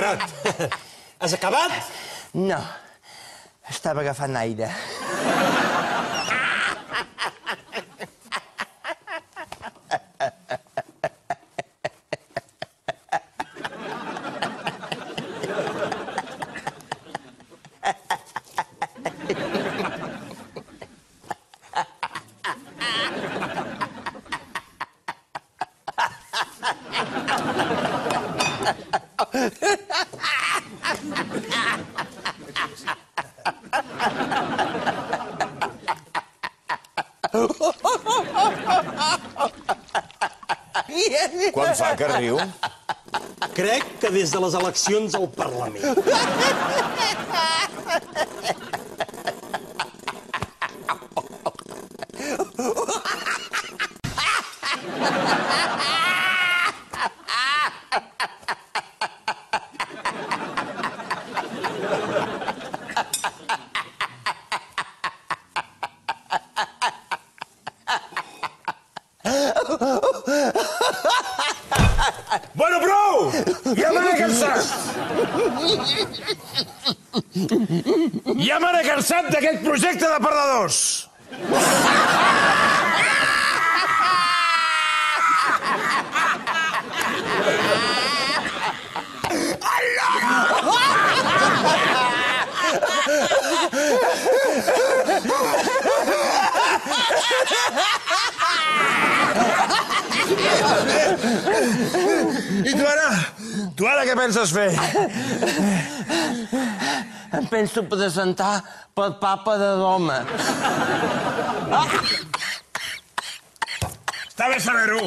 Bernat, has acabat? No, estava agafant aire. Quan fa que riu? Crec que des de les eleccions al Parlament. Bueno, prou! Ja me n'he cansat! Ja me n'he cansat d'aquest projecte de perdedors! I tu ara? Tu ara què penses fer? Em penso presentar pel papa de Roma. Està bé saber-ho.